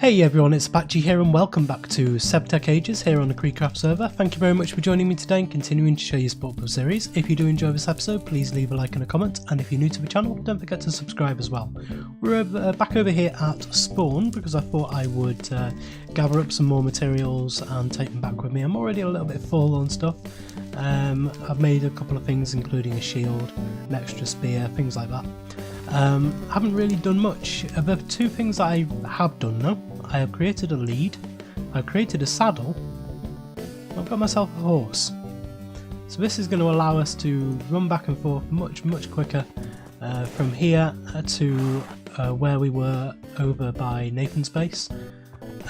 Hey everyone, it's Apache here and welcome back to SevTech Ages here on the CreedCraft server. Thank you very much for joining me today and continuing to show your Sportbook series. If you do enjoy this episode, please leave a like and a comment, and if you're new to the channel, don't forget to subscribe as well. We're back over here at Spawn because I thought I would gather up some more materials and take them back with me. I'm already a little bit full on stuff. I've made a couple of things including a shield, an extra spear, things like that. Haven't really done much. The two things that I have done though, I have created a lead, I've created a saddle, I've got myself a horse. So this is going to allow us to run back and forth much quicker from here to where we were over by Nathan's base.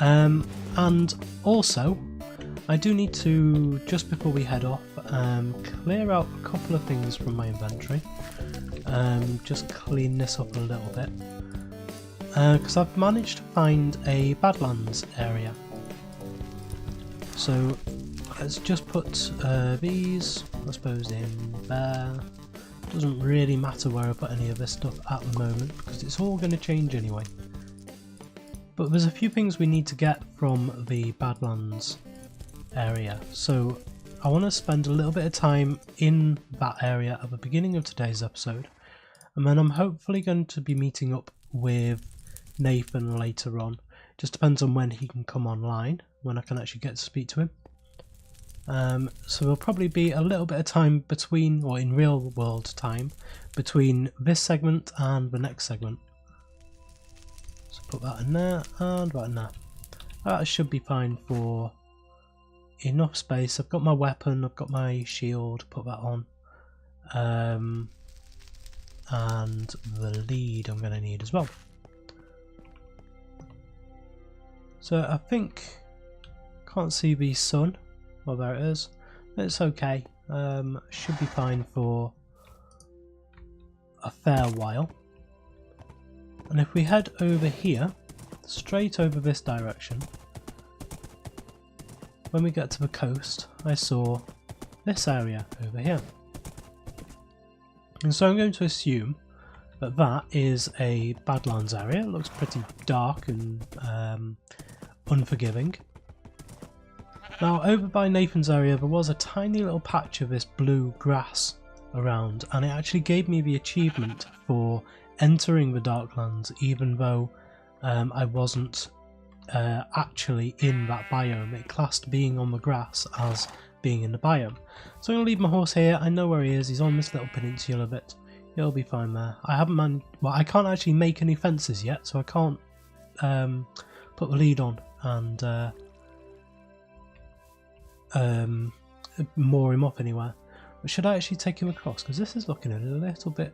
And also, I do need to, just before we head off, clear out a couple of things from my inventory. Just clean this up a little bit because I've managed to find a Badlands area. So let's just put these, I suppose, in there. Doesn't really matter where I put any of this stuff at the moment because it's all going to change anyway. But there's a few things we need to get from the Badlands area, so I want to spend a little bit of time in that area at the beginning of today's episode, and then I'm hopefully going to be meeting up with Nathan later on. Just depends on when he can come online, when I can actually get to speak to him. So there'll probably be a little bit of time between, or in real world time, between this segment and the next segment. So put that in there and that in there. That should be fine for enough space. I've got my weapon, I've got my shield, put that on. And the lead I'm going to need as well. So I think, can't see the sun. Well, there it is. It's okay. Should be fine for a fair while. And if we head over here, straight over this direction, when we get to the coast, I saw this area over here. And so I'm going to assume that that is a Badlands area. It looks pretty dark and unforgiving. Now over by Nathan's area there was a tiny little patch of this blue grass around, and it actually gave me the achievement for entering the Darklands even though I wasn't actually in that biome. It classed being on the grass as being in the biome. So I'm going to leave my horse here. I know where he is. He's on this little peninsula bit. He'll be fine there. I haven't well, I can't actually make any fences yet, so I can't put the lead on and moor him up anywhere. But should I actually take him across? Because this is looking a little bit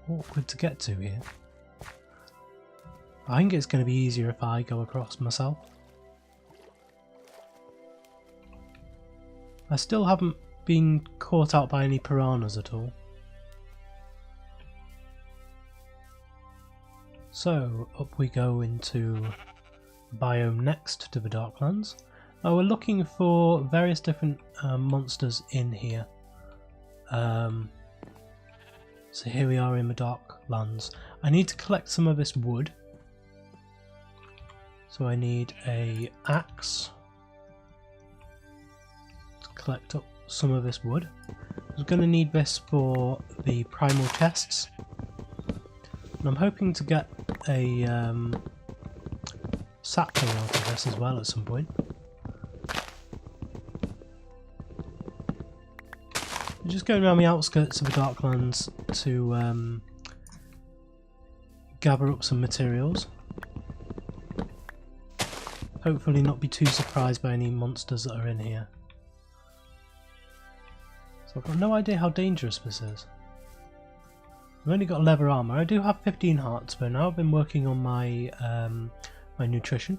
awkward to get to here. I think it's going to be easier if I go across myself. I still haven't been caught out by any piranhas at all. So up we go into biome next to the Darklands. Now we're looking for various different monsters in here. So here we are in the Darklands. I need to collect some of this wood. So I need a axe to collect up some of this wood. I'm going to need this for the primal chests. And I'm hoping to get a sapling out of this as well at some point. I'm just going around the outskirts of the Darklands to gather up some materials. Hopefully not be too surprised by any monsters that are in here. So I've got no idea how dangerous this is. I've only got leather armour. I do have 15 hearts, but now I've been working on my my nutrition.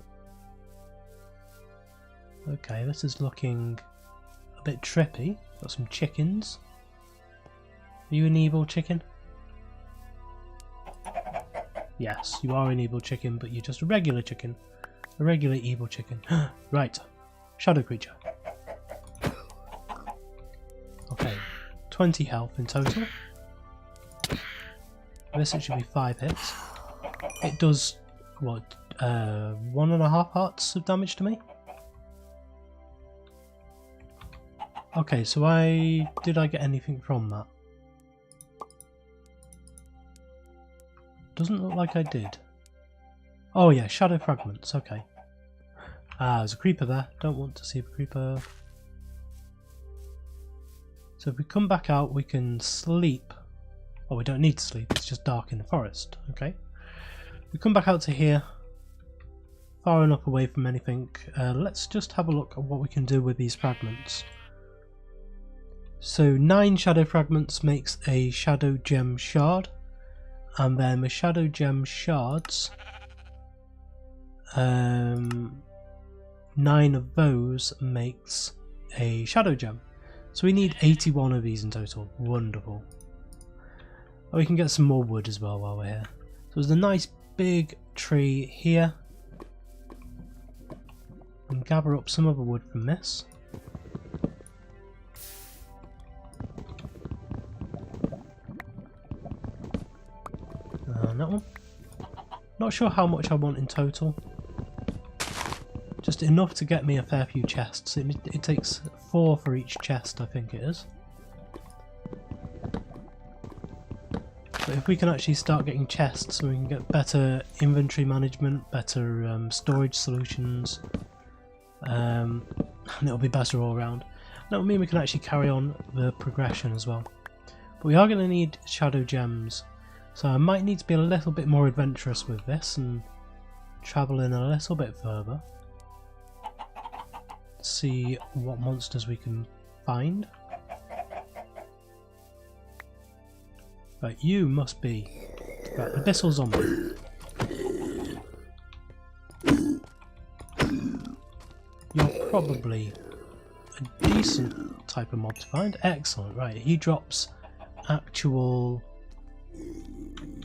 Okay, this is looking a bit trippy. Got some chickens. Are you an evil chicken? Yes, you are an evil chicken, but you're just a regular chicken. A regular evil chicken. Right. Shadow creature. Okay. 20 health in total. This it should be 5 hits. It does, what, 1.5 hearts of damage to me. Okay, so did I get anything from that? Doesn't look like I did. Oh yeah, shadow fragments, okay. There's a creeper there. Don't want to see a creeper. So if we come back out, we can sleep. Oh, we don't need to sleep, it's just dark in the forest, okay. We come back out to here, far enough away from anything. Let's just have a look at what we can do with these fragments. So 9 shadow fragments makes a shadow gem shard, and then with shadow gem shards, 9 of those makes a shadow gem. So we need 81 of these in total. Wonderful. Oh, we can get some more wood as well while we're here. So there's a nice big tree here. And gather up some of the wood from this. And that one. Not sure how much I want in total. Just enough to get me a fair few chests. It takes 4 for each chest, I think it is. But if we can actually start getting chests, we can get better inventory management, better storage solutions, and it'll be better all around. That will mean we can actually carry on the progression as well. But we are going to need shadow gems, so I might need to be a little bit more adventurous with this and travel in a little bit further. See what monsters we can find. Right, you must be right, Abyssal Zombie. You're probably a decent type of mob to find. Excellent, right, he drops actual...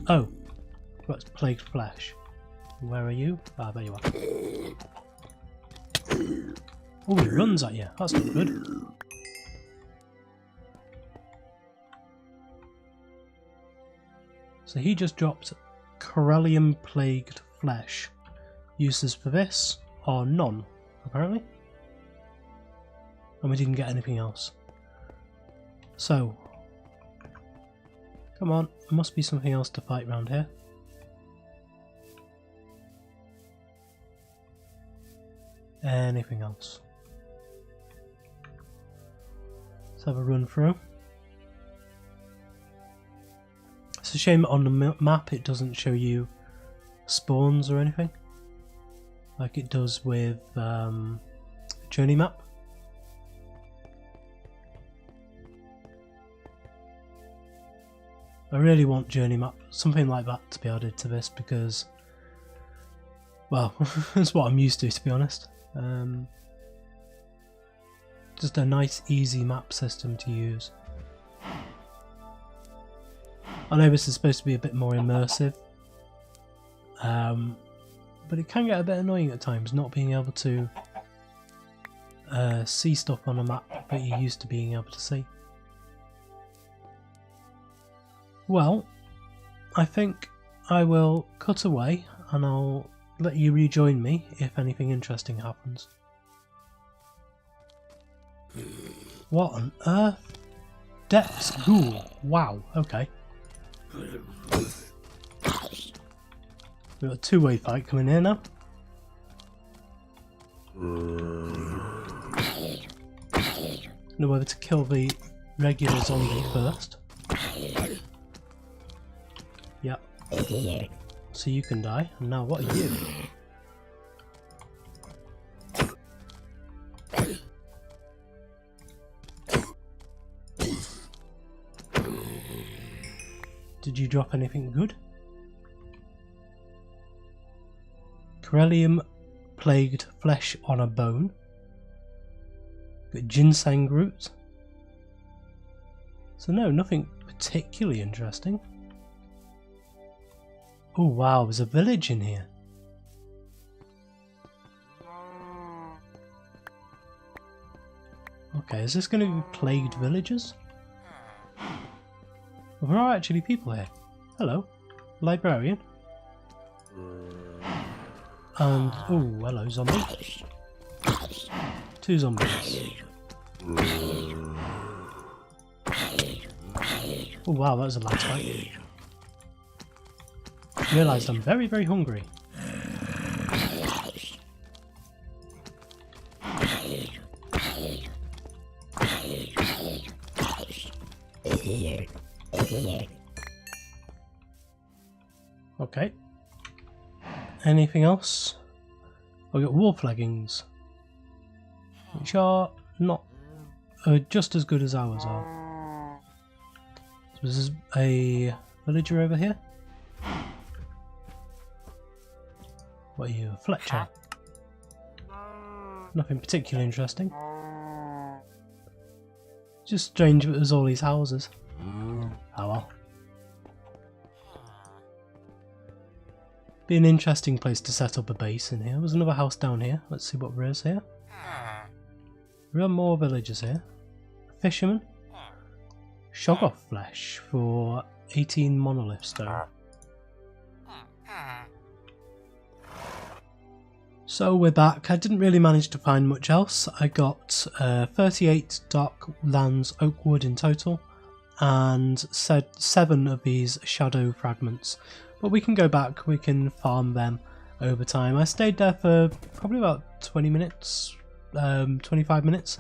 Oh, that's plagued flesh. Where are you? Ah, there you are. Oh, he runs at you. That's not good. So he just dropped Corellium plagued flesh. Uses for this are none, apparently. And we didn't get anything else. So, come on, there must be something else to fight around here. Anything else? Let's have a run through. It's a shame on the map it doesn't show you spawns or anything like it does with Journey Map. I really want Journey Map, something like that, to be added to this because, well, that's what I'm used to be honest. Just a nice easy map system to use. I know this is supposed to be a bit more immersive, but it can get a bit annoying at times not being able to see stuff on a map that you're used to being able to see. Well, I think I will cut away and I'll let you rejoin me if anything interesting happens. What on earth? Depths Ghoul. Wow, okay. We've got a two-way fight coming here now. Know whether to kill the regular zombie first. Yep. So you can die. And now what are you? Did you drop anything good? Corellium plagued flesh on a bone. Got ginseng root. So no, nothing particularly interesting. Oh wow, there's a village in here. Okay, is this going to be plagued villagers? Well, there are actually people here. Hello, librarian. And oh, hello, zombie. 2 zombies. Oh wow, that was a loud fight. Realised I'm very, very hungry. Okay. Anything else? I've got wolf leggings, which are not just as good as ours are. So this is a villager over here. What are you, a Fletcher? Nothing particularly interesting. Just strange that there's all these houses. Oh well. Be an interesting place to set up a base in here. There's another house down here. Let's see what there is here. There are more villagers here. A fisherman. Shoggoth flesh for 18 monolith stone. So we're back. I didn't really manage to find much else. I got 38 dark lands oak wood in total and said 7 of these shadow fragments. But we can go back, we can farm them over time. I stayed there for probably about 20 minutes, 25 minutes,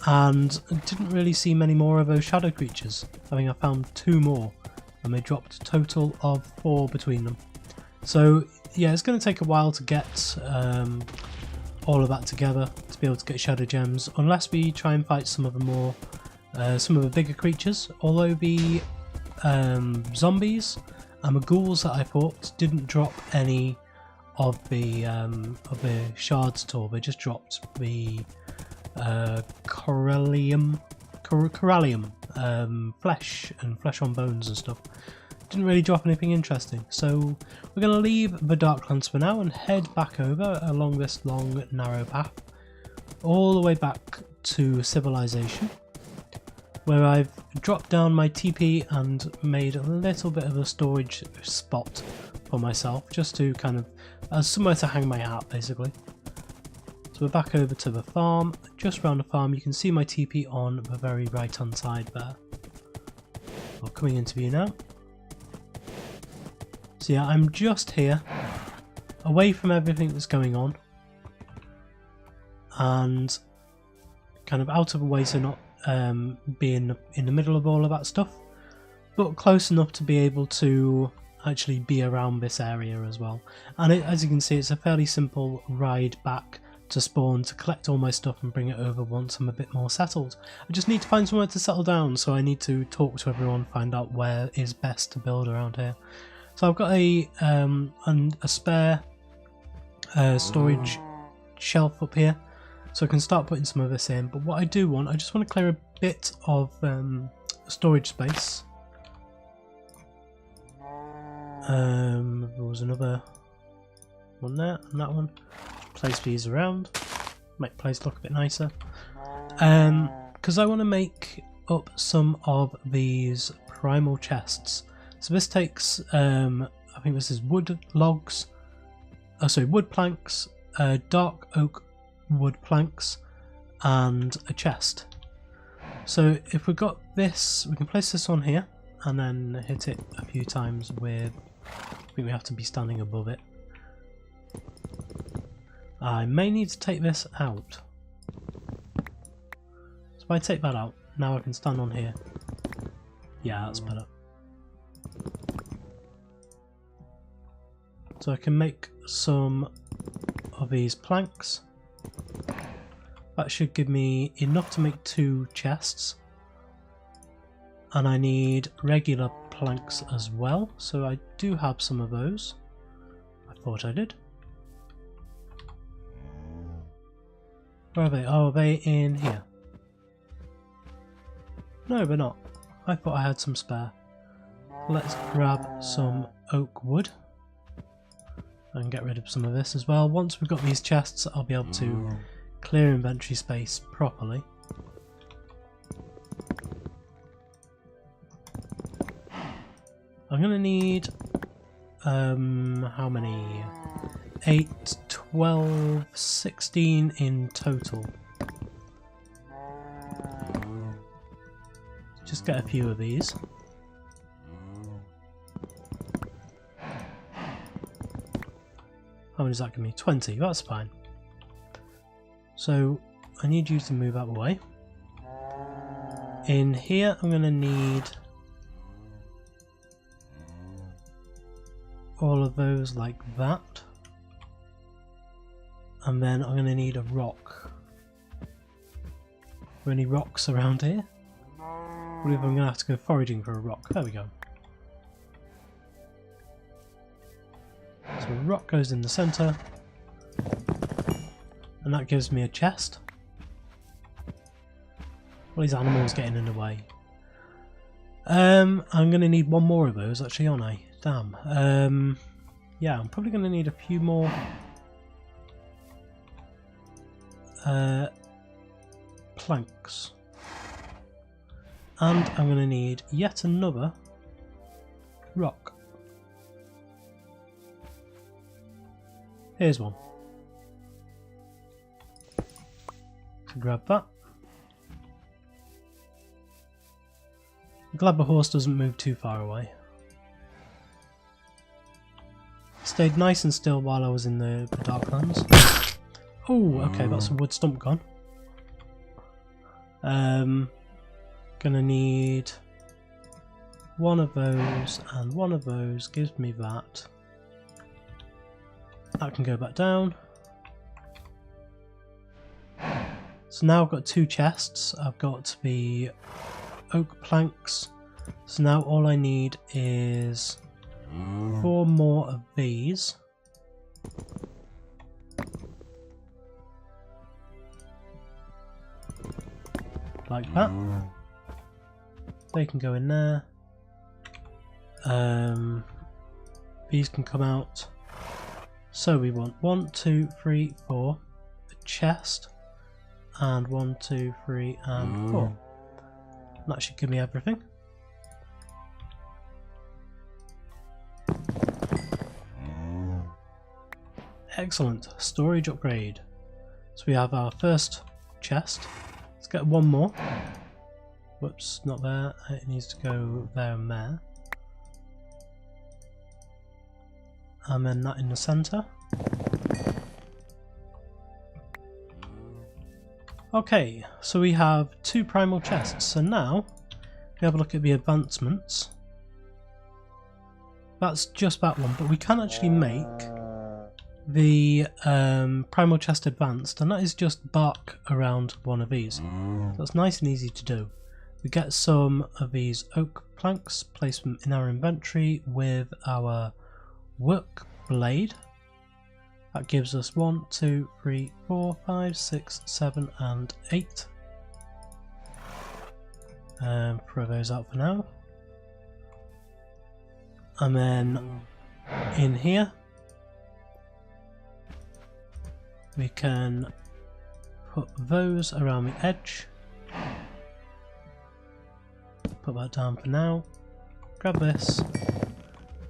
and didn't really see many more of those shadow creatures. I think I found 2 more, and they dropped a total of 4 between them. So yeah, it's going to take a while to get all of that together to be able to get shadow gems, unless we try and fight some of the bigger creatures. Although the zombies and the ghouls that I fought didn't drop any of the shards at all. They just dropped the corallium flesh and flesh on bones and stuff. Didn't really drop anything interesting, so we're going to leave the Darklands for now and head back over along this long narrow path all the way back to civilization, where I've dropped down my TP and made a little bit of a storage spot for myself, just to kind of as somewhere to hang my hat basically. So we're back over to the farm. Just round the farm you can see my TP on the very right hand side there. Well, coming into view now. So yeah, I'm just here, away from everything that's going on, and kind of out of the way, so not being in the middle of all of that stuff, but close enough to be able to actually be around this area as well. And as you can see, it's a fairly simple ride back to spawn to collect all my stuff and bring it over once I'm a bit more settled. I just need to find somewhere to settle down, so I need to talk to everyone, find out where is best to build around here. So I've got a spare storage shelf up here, so I can start putting some of this in. But what I do want, I just want to clear a bit of storage space. There was another one there, and that one. Place these around, make the place look a bit nicer. Because I want to make up some of these primal chests. So this takes, I think this is wood logs, wood planks, dark oak wood planks, and a chest. So if we've got this, we can place this on here, and then hit it a few times with, I think we have to be standing above it. I may need to take this out. So if I take that out, now I can stand on here. Yeah, that's better. So I can make some of these planks. That should give me enough to make 2 chests. And I need regular planks as well, so I do have some of those. I thought I did. Where are they? Oh, are they in here? No, they're not. I thought I had some spare. Let's grab some oak wood and get rid of some of this as well. Once we've got these chests, I'll be able to clear inventory space properly. I'm going to need how many? 8, 12, 16 in total. Just get a few of these. How many does that give me? 20, that's fine. So I need you to move out of the way. In here I'm going to need all of those like that. And then I'm going to need a rock. Are there any rocks around here? I believe I'm going to have to go foraging for a rock. There we go. So a rock goes in the centre. And that gives me a chest. All these animals getting in the way. I'm going to need one more of those actually, aren't I? Damn. Yeah, I'm probably going to need a few more planks. And I'm going to need yet another rock. Here's one. So grab that. I'm glad the horse doesn't move too far away. Stayed nice and still while I was in the Darklands. Oh, okay, that's a wood stump gone. Gonna need one of those and one of those. Gives me that. That can go back down. So now I've got 2 chests. I've got the oak planks. So now all I need is 4 more of these. Like that. They can go in there. These can come out. So we want 1, 2, 3, 4. A chest. And 1, 2, 3, and 4. That should give me everything. Excellent. Storage upgrade. So we have our first chest. Let's get one more. Whoops, not there. It needs to go there and there. And then that in the centre. Okay, so we have 2 primal chests. So now we have a look at the advancements. That's just that one, but we can actually make the primal chest advanced, and that is just bark around one of these. So it's nice and easy to do. We get some of these oak planks, place them in our inventory with our work blade. That gives us 1, 2, 3, 4, 5, 6, 7 and 8. Throw those out for now. And then in here we can put those around the edge. Put that down for now. Grab this.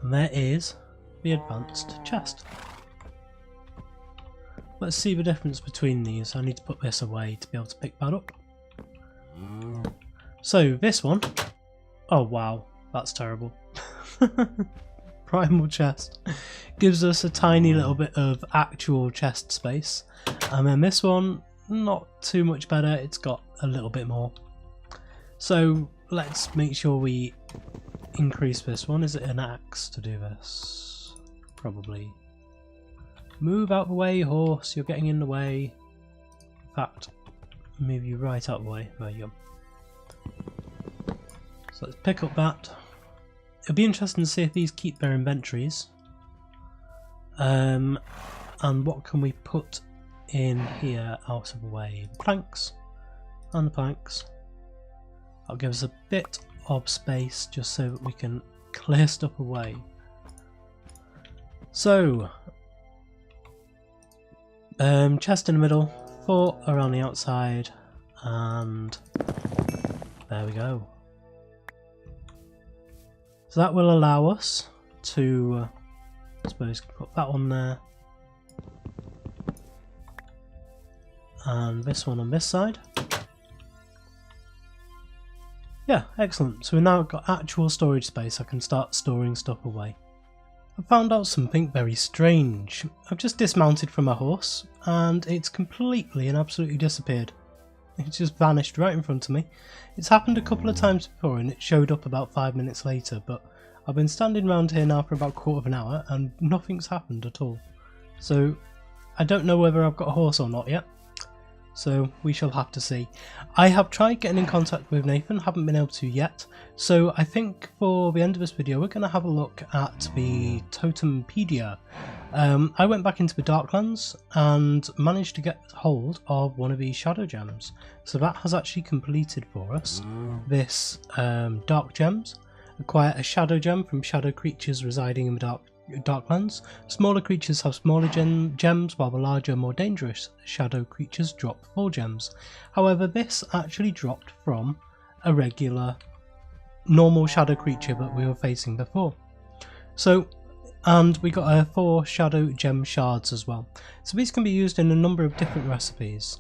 And there is the advanced chest. Let's see the difference between these. I need to put this away to be able to pick that up. So this one, oh wow, that's terrible. Primal chest gives us a tiny little bit of actual chest space, and then this one, not too much better, it's got a little bit more. So let's make sure we increase this one. Is it an axe to do this? Probably. Move out the way, horse, you're getting in the way. In fact, move you right out the way. There you go. So let's pick up that. It'll be interesting to see if these keep their inventories. And what can we put in here out of the way? Planks. And the planks. That'll give us a bit of space just so that we can clear stuff away. So, chest in the middle, 4 around the outside, and there we go. So that will allow us to, I suppose, put that on there, and this one on this side. Yeah, excellent. So we've now got actual storage space. I can start storing stuff away. I found out something very strange. I've just dismounted from my horse and it's completely and absolutely disappeared. It just vanished right in front of me. It's happened a couple of times before and it showed up about 5 minutes later, but I've been standing around here now for about a quarter of an hour and nothing's happened at all. So I don't know whether I've got a horse or not yet. So we shall have to see. I have tried getting in contact with Nathan, haven't been able to yet. So I think for the end of this video we're going to have a look at the Totempedia. I went back into the Darklands and managed to get hold of one of these shadow gems. So that has actually completed for us. This dark gems. Acquire a shadow gem from shadow creatures residing in the Darklands. Smaller creatures have smaller gems, while the larger, more dangerous shadow creatures drop full gems. However, this actually dropped from a regular, normal shadow creature that we were facing before. So, and we got 4 shadow gem shards as well. So these can be used in a number of different recipes.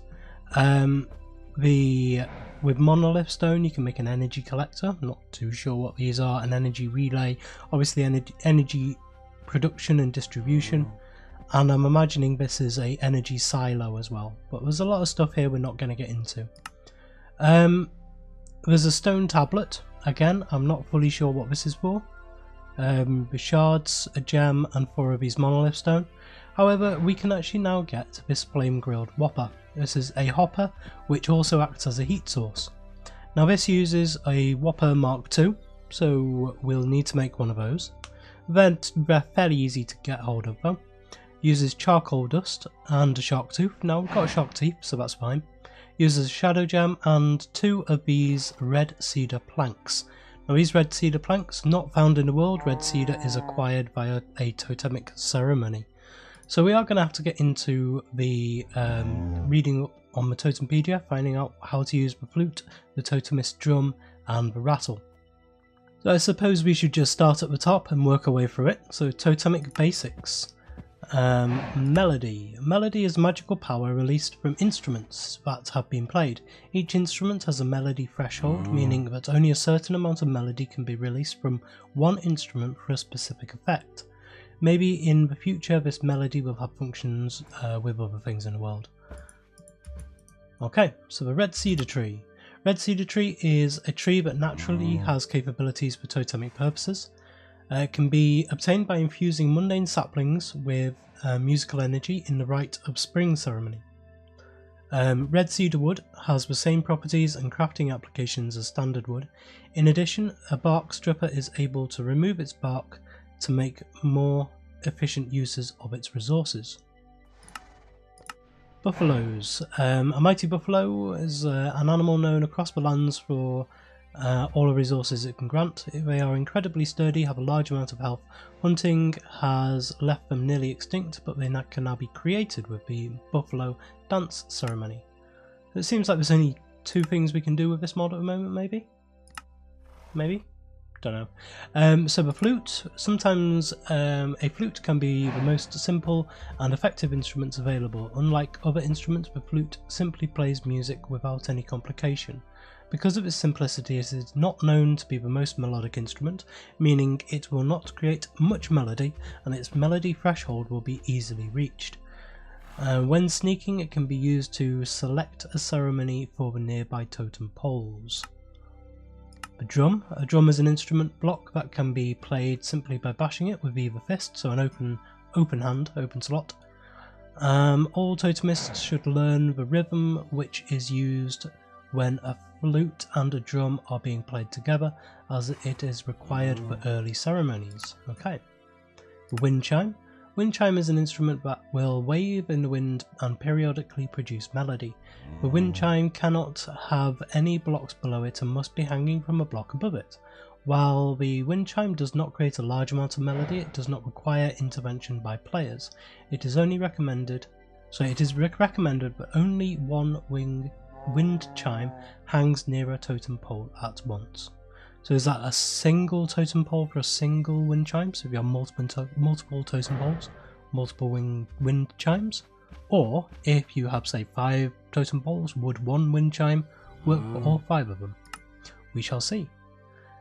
With monolith stone you can make an energy collector. I'm not too sure what these are. An energy relay, obviously energy production and distribution, and I'm imagining this is a energy silo as well, but there's a lot of stuff here we're not going to get into. There's a stone tablet. Again, I'm not fully sure what this is for. The shards, a gem, and 4 of these monolith stone. However, we can actually now get this flame grilled whopper. This is a hopper which also acts as a heat source. Now this uses a Whopper Mark II, so we'll need to make one of those. They're fairly easy to get hold of though. Uses charcoal dust and a shark tooth. Now we've got a shark teeth, so that's fine. Uses a shadow gem and 2 of these red cedar planks. Now these red cedar planks, not found in the world. Red cedar is acquired via a totemic ceremony. So we are going to have to get into the reading on the Totempedia, finding out how to use the flute, the totemist drum, and the rattle. So I suppose we should just start at the top and work our way through it. So totemic basics. Melody. Melody is magical power released from instruments that have been played. Each instrument has a melody threshold, meaning that only a certain amount of melody can be released from one instrument for a specific effect. Maybe in the future this melody will have functions with other things in the world. Okay, so the red cedar tree. Red cedar tree is a tree that naturally has capabilities for totemic purposes. It can be obtained by infusing mundane saplings with musical energy in the rite of spring ceremony. Red cedar wood has the same properties and crafting applications as standard wood. In addition, a bark stripper is able to remove its bark to make more efficient uses of its resources. Buffaloes. A mighty buffalo is an animal known across the lands for all the resources it can grant. They are incredibly sturdy, have a large amount of health. Hunting has left them nearly extinct, but they can now be created with the buffalo dance ceremony. It seems like there's only 2 things we can do with this mod at the moment, maybe? Maybe? Don't know. So the flute. Sometimes a flute can be the most simple and effective instruments available. Unlike other instruments, the flute simply plays music without any complication. Because of its simplicity, it is not known to be the most melodic instrument, meaning it will not create much melody and its melody threshold will be easily reached. When sneaking, it can be used to select a ceremony for the nearby totem poles. A drum. A drum is an instrument block that can be played simply by bashing it with either fist, so an open hand, open slot. All totemists should learn the rhythm which is used when a flute and a drum are being played together, as it is required for early ceremonies. Okay. The wind chime. Wind chime is an instrument that will wave in the wind and periodically produce melody. The wind chime cannot have any blocks below it and must be hanging from a block above it. While the wind chime does not create a large amount of melody, it does not require intervention by players. It is recommended that only one wind chime hangs near a totem pole at once. So is that a single totem pole for a single wind chime? So if you have multiple totem poles, multiple wind chimes? Or if you have, say, 5 totem poles. Would one wind chime work for all 5 of them? We shall see.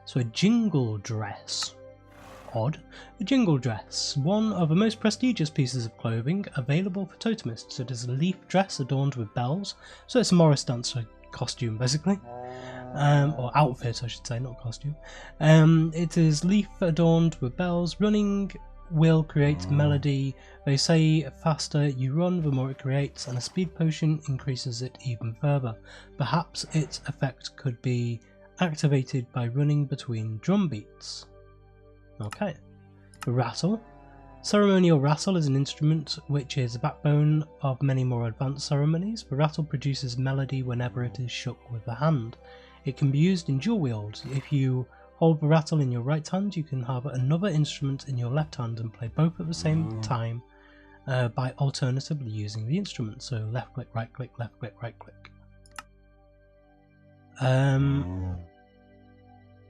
So a jingle dress. Odd. A jingle dress, one of the most prestigious pieces of clothing available for totemists. It is a leaf dress adorned with bells, so it's a Morris dancer costume basically, or outfit I should say, not costume. It is leaf adorned with bells. Running will create melody. They say faster you run, the more it creates, and a speed potion increases it even further. Perhaps its effect could be activated by running between drum beats. Okay. The rattle. Ceremonial rattle is an instrument which is the backbone of many more advanced ceremonies. The rattle produces melody whenever it is shook with the hand. It can be used in dual wield. If you hold the rattle in your right hand, you can have another instrument in your left hand and play both at the same time by alternatively using the instrument. So left click, right click, left click, right click.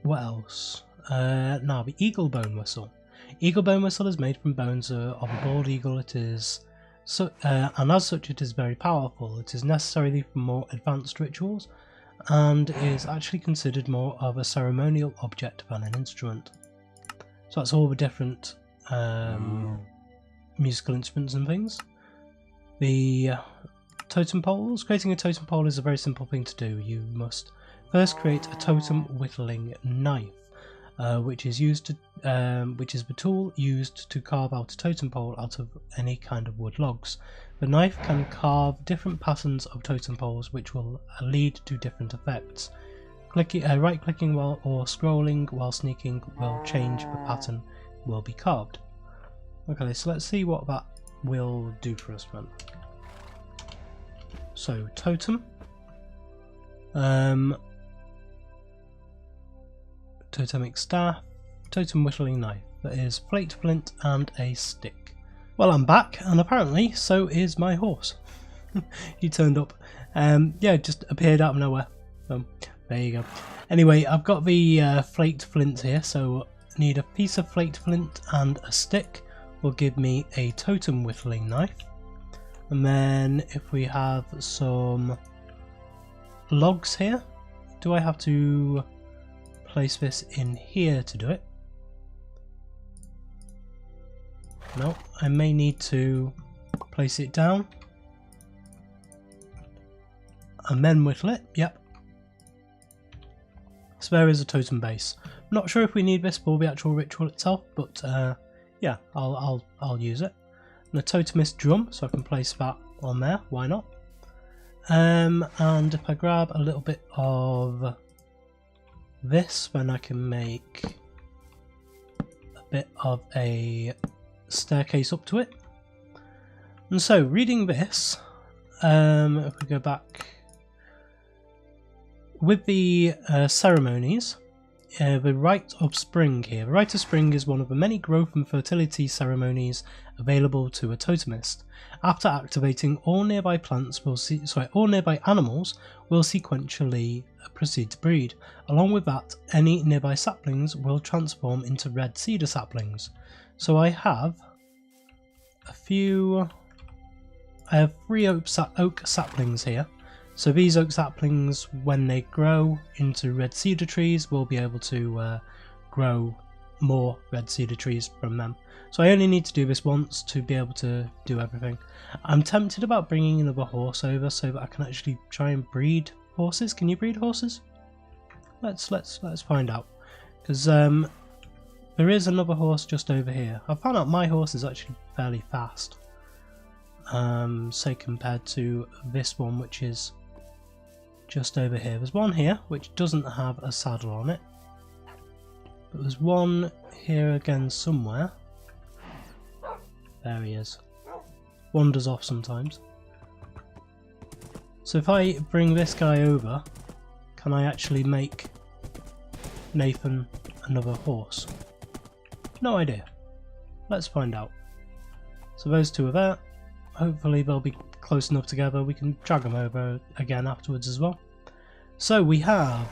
What else? Now, the eagle bone whistle. Eagle bone whistle is made from bones of a bald eagle. It is, and as such, it is very powerful. It is necessary for more advanced rituals, and is actually considered more of a ceremonial object than an instrument. So that's all the different musical instruments and things. The totem poles. Creating a totem pole is a very simple thing to do. You must first create a totem whittling knife. Which is the tool used to carve out a totem pole out of any kind of wood logs. The knife can carve different patterns of totem poles, which will lead to different effects. Right clicking or scrolling while sneaking will change the pattern will be carved. Okay, so let's see what that will do for us then. So totem. Totemic staff, totem whittling knife, that is flaked flint and a stick. Well, I'm back, and apparently so is my horse. He turned up. Yeah, just appeared out of nowhere. There you go. Anyway, I've got the flaked flint here, so I need a piece of flaked flint and a stick will give me a totem whittling knife. And then if we have some logs here, do I have to place this in here to do it? No, I may need to place it down and then whittle it. Yep. So there is a totem base. I'm not sure if we need this for the actual ritual itself, but yeah, I'll use it. And a totemist drum, so I can place that on there. Why not? And if I grab a little bit of this, then I can make a bit of a staircase up to it. And so reading this, if we go back with the ceremonies, the Rite of Spring here. The Rite of Spring is one of the many growth and fertility ceremonies available to a totemist. After activating, all nearby animals will sequentially proceed to breed. Along with that, any nearby saplings will transform into red cedar saplings. So I have three oak saplings here. So these oak saplings, when they grow into red cedar trees, will be able to grow more red cedar trees from them. So I only need to do this once to be able to do everything. I'm tempted about bringing another horse over so that I can actually try and breed horses. Can you breed horses? Let's find out, because there is another horse just over here. I found out my horse is actually fairly fast, say compared to this one, which is just over here. There's one here which doesn't have a saddle on it, but there's one here again somewhere. There he is. Wanders off sometimes. So if I bring this guy over, can I actually make Nathan another horse? No idea. Let's find out. So those two are there. Hopefully they'll be close enough together. We can drag them over again afterwards as well. So we have,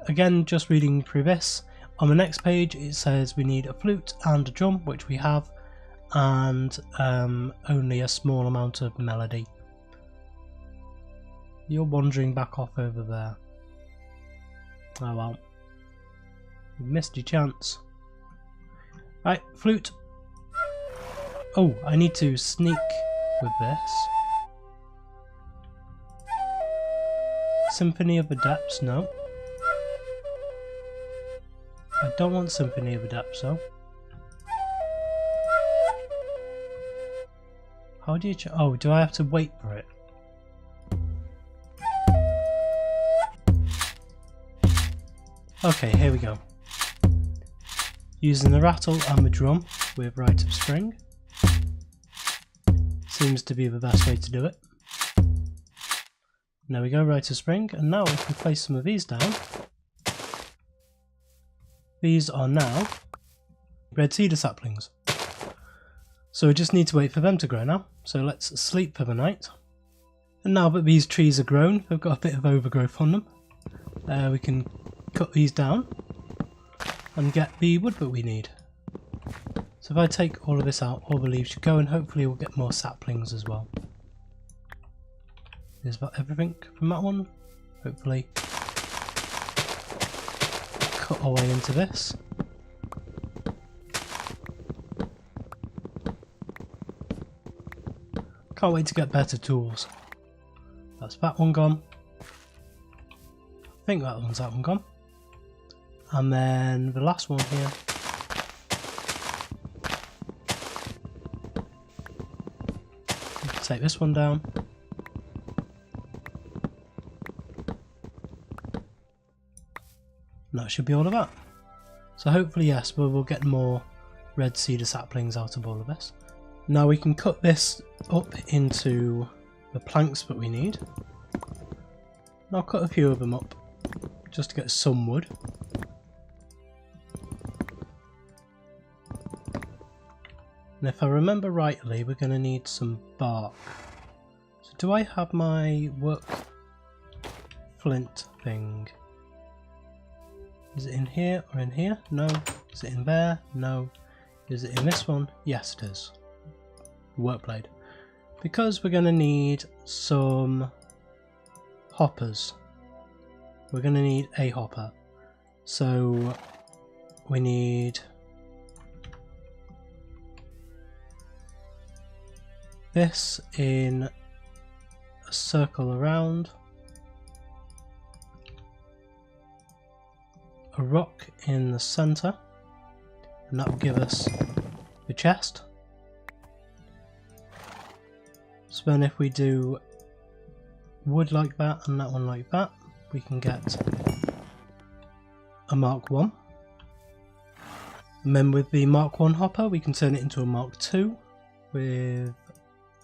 again, just reading through this. On the next page it says we need a flute and a drum, which we have, and only a small amount of melody. You're wandering back off over there. Oh well. You missed your chance. Right, flute. Oh, I need to sneak with this. Symphony of the Depths, no. I don't want Symphony of the Depths though. How do you oh, do I have to wait for it? Okay, here we go. Using the rattle and the drum with Rite of Spring. Seems to be the best way to do it. There we go, Rite of Spring, and now if we place some of these down, these are now red cedar saplings. So we just need to wait for them to grow now. So let's sleep for the night. And now that these trees are grown, they've got a bit of overgrowth on them. We can cut these down and get the wood that we need. So if I take all of this out, all the leaves should go, and hopefully we'll get more saplings as well. Is that everything from that one? Hopefully. Cut our way into this. Can't wait to get better tools. That's that one gone. I think that one gone. And then the last one here. Take this one down. And that should be all of that. So hopefully, yes, we'll get more red cedar saplings out of all of this. Now we can cut this up into the planks that we need. And I'll cut a few of them up just to get some wood. And if I remember rightly, we're going to need some bark. So do I have my work flint thing? Is it in here or in here? No. Is it in there? No. Is it in this one? Yes, it is. Work blade. Because we're going to need some hoppers. We're going to need a hopper. So we need this in a circle around, a rock in the center, and that will give us the chest. So then if we do wood like that and that one like that, we can get a Mark 1. And then with the Mark 1 hopper we can turn it into a Mark 2 with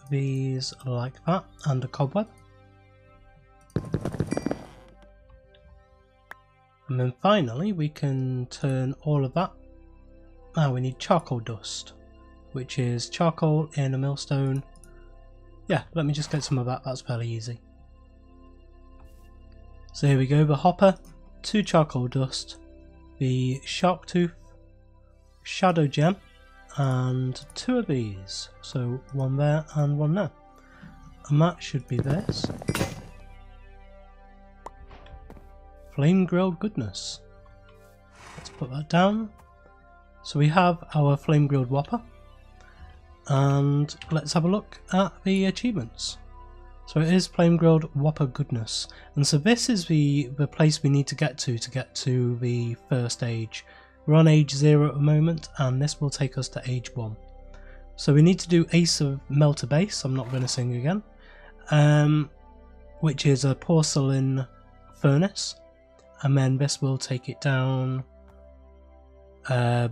these like that and a cobweb. And then finally we can turn all of that. Now we need charcoal dust, which is charcoal in a millstone. Yeah, let me just get some of that, that's fairly easy. So here we go, the hopper, 2 charcoal dust, the shark tooth, shadow gem, and 2 of these. So 1 there and 1 there. And that should be this. Flame grilled goodness. Let's put that down. So we have our flame grilled whopper. And let's have a look at the achievements. So it is flame grilled whopper goodness. And so this is the place we need to get to the first age. We're on age 0 at the moment, and this will take us to age 1. So we need to do Ace of Melter Base, I'm not going to sing again, which is a porcelain furnace, and then this will take it down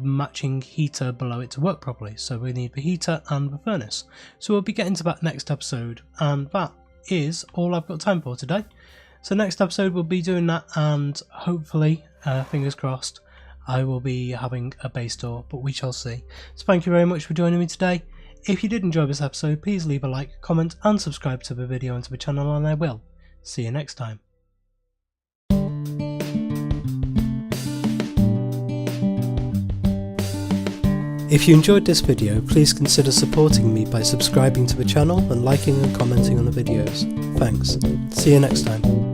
matching heater below it to work properly. So we need the heater and the furnace. So we'll be getting to that next episode, and that is all I've got time for today. So next episode we'll be doing that, and hopefully, fingers crossed, I will be having a base door, but we shall see. So thank you very much for joining me today. If you did enjoy this episode, please leave a like, comment and subscribe to the video and to the channel, and I will see you next time. If you enjoyed this video, please consider supporting me by subscribing to the channel and liking and commenting on the videos. Thanks. See you next time.